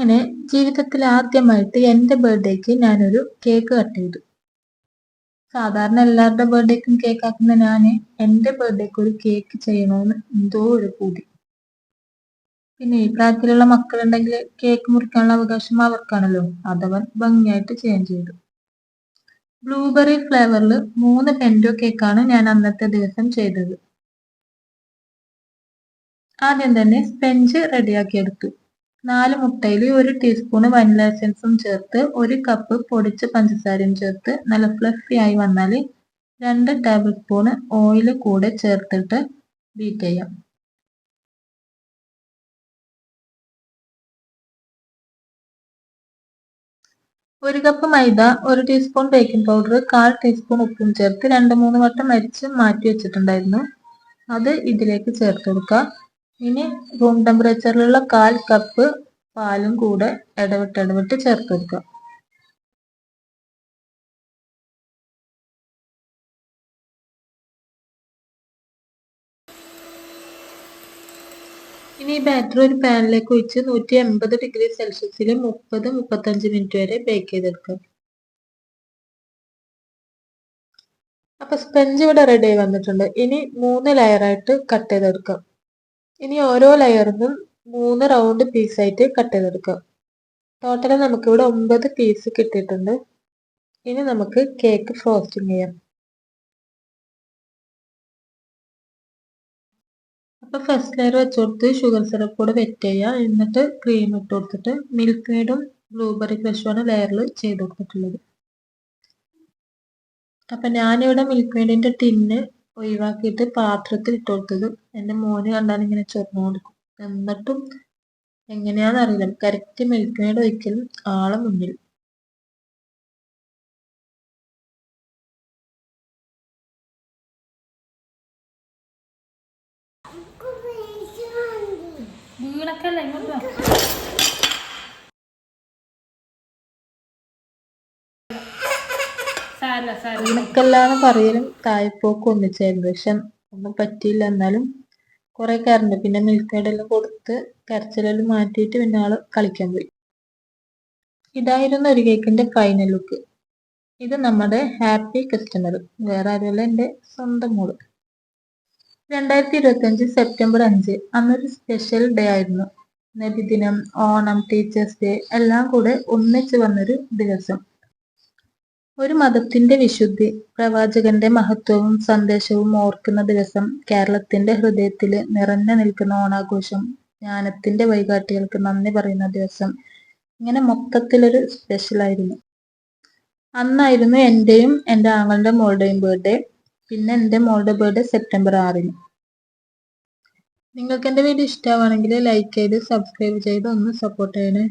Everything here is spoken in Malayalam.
അങ്ങനെ ജീവിതത്തിൽ ആദ്യമായിട്ട് എൻ്റെ ബർത്ത്ഡേക്ക് ഞാനൊരു കേക്ക് കട്ട് ചെയ്തു. സാധാരണ എല്ലാവരുടെ ബർത്ത്ഡേക്കും കേക്ക് ആക്കുന്ന ഞാന് എൻ്റെ ബർത്ത്ഡേക്ക് ഒരു കേക്ക് ചെയ്യണമെന്ന് എന്തോ ഒരു പൂതി. പിന്നെ ഈ പ്രായത്തിലുള്ള മക്കളുണ്ടെങ്കിൽ കേക്ക് മുറിക്കാനുള്ള അവകാശം അവർക്കാണല്ലോ. അതവൻ ഭംഗിയായിട്ട് ചെയ്യാൻ ചെയ്തു. ബ്ലൂബെറി ഫ്ലേവറിൽ 3 പെൻഡോ കേക്കാണ് ഞാൻ അന്നത്തെ ദിവസം ചെയ്തത്. ആദ്യം തന്നെ സ്പെഞ്ച് റെഡിയാക്കി എടുത്തു. 4 മുട്ടയിൽ 1 ടീസ്പൂൺ വനില എസൻസും ചേർത്ത് 1 കപ്പ് പൊടിച്ച പഞ്ചസാരയും ചേർത്ത് നല്ല ഫ്ലഫി ആയി വന്നാൽ 2 ടേബിൾ സ്പൂൺ ഓയിൽ കൂടെ ചേർത്തിട്ട് ബീറ്റ് ചെയ്യാം. ഒരു കപ്പ് മൈദ, 1 ടീസ്പൂൺ ബേക്കിംഗ് പൗഡർ, 1/4 ടീസ്പൂൺ ഉപ്പും ചേർത്ത് 2-3 വട്ടം അരിച്ച് മാറ്റി വെച്ചിട്ടുണ്ടായിരുന്നു. അത് ഇതിലേക്ക് ചേർത്ത് കൊടുക്കുക. ഇനി റൂം ടെമ്പറേച്ചറിലുള്ള 1/4 കപ്പ് പാലും കൂടെ ഇടവിട്ട് ചേർത്ത് കൊടുക്കുക. ഇനി ഈ ബാറ്റർ ഒരു പാനിലേക്ക് ഒഴിച്ച് 180 ഡിഗ്രി സെൽഷ്യസിൽ 30-35 മിനിറ്റ് വരെ ബേക്ക് ചെയ്തെടുക്കാം. അപ്പൊ സ്പഞ്ച് ഇവിടെ റെഡി ആയി വന്നിട്ടുണ്ട്. ഇനി 3 ലെയറായിട്ട് കട്ട് ചെയ്തെടുക്കാം. ഇനി ഓരോ ലെയറിനും 3 റൗണ്ട് പീസായിട്ട് കട്ട് ചെയ്തെടുക്കാം. ടോട്ടൽ നമുക്കിവിടെ 9 പീസ് കിട്ടിയിട്ടുണ്ട്. ഇനി നമുക്ക് കേക്ക് ഫ്രോസ്റ്റിംഗ് ചെയ്യാം. അപ്പൊ ഫസ്റ്റ് ലെയർ വെച്ച് കൊടുത്ത് ഷുഗർ സിറപ്പ് കൂടെ വെറ്റ് ചെയ്യുക. എന്നിട്ട് ക്രീം ഇട്ട് കൊടുത്തിട്ട് മിൽക്ക് മെയ്ഡും ബ്ലൂബെറി ക്രഷുമാണ് ലെയറിൽ ചെയ്ത് കൊടുത്തിട്ടുള്ളത്. അപ്പൊ ഞാനിവിടെ മിൽക്ക് മെയ്ഡിന്റെ ടിന്ന് ഒഴിവാക്കിയിട്ട് പാത്രത്തിൽ ഇട്ട് കൊടുത്തത്. എൻ്റെ മോന് കണ്ടാൽ ഇങ്ങനെ ചൊറിഞ്ഞു കൊടുക്കും. എന്നിട്ടും എങ്ങനെയാണെന്നറിയില്ല, കറക്റ്റ് മിൽക്ക് മെയ്ഡ് ഒഴിക്കലും ആളെ മുന്നിൽ. വീണക്കല്ലാന്ന് പറയലും തായ്പോക്കും ഒന്നിച്ചായിരുന്നു. പക്ഷെ ഒന്നും പറ്റിയില്ല. എന്നാലും കുറെ കരണ്ട്. പിന്നെ മിൽക്ക് മെയ്ഡെല്ലാം കൊടുത്ത് കരച്ചിലെല്ലാം മാറ്റിയിട്ട് പിന്നെ ആള് കളിക്കാൻ പോയി. ഇതായിരുന്നു ഒരു കേക്കിന്റെ ഫൈനൽ ലുക്ക്. ഇത് നമ്മുടെ ഹാപ്പി കസ്റ്റമർ, വേറെ ആരുമല്ല, എൻ്റെ സ്വന്തം മോള്. 2025 സെപ്റ്റംബർ 5 അന്നൊരു സ്പെഷ്യൽ ഡേ ആയിരുന്നു. നബിദിനം, ഓണം, ടീച്ചേഴ്സ് ഡേ എല്ലാം കൂടെ ഒന്നിച്ച് വന്നൊരു ദിവസം. ഒരു മതത്തിന്റെ വിശുദ്ധി, പ്രവാചകന്റെ മഹത്വവും സന്ദേശവും ഓർക്കുന്ന ദിവസം, കേരളത്തിന്റെ ഹൃദയത്തിൽ നിറഞ്ഞു നിൽക്കുന്ന ഓണാഘോഷം, ജ്ഞാനത്തിന്റെ വഴികാട്ടികൾക്ക് നന്ദി പറയുന്ന ദിവസം. ഇങ്ങനെ മൊത്തത്തിലൊരു സ്പെഷ്യലായിരുന്നു. അന്നായിരുന്നു എൻ്റെയും എൻ്റെ ആങ്ങളുടെ മോളുടെയും ബർത്ത്ഡേ. പിന്നെ എൻ്റെ മോളുടെ ബർത്ത്ഡേ സെപ്റ്റംബർ 6. നിങ്ങൾക്ക് എൻ്റെ വീഡിയോ ഇഷ്ടമാണെങ്കിൽ ലൈക്ക് ചെയ്ത് സബ്സ്ക്രൈബ് ചെയ്ത് ഒന്ന് സപ്പോർട്ട് ചെയ്യണേ.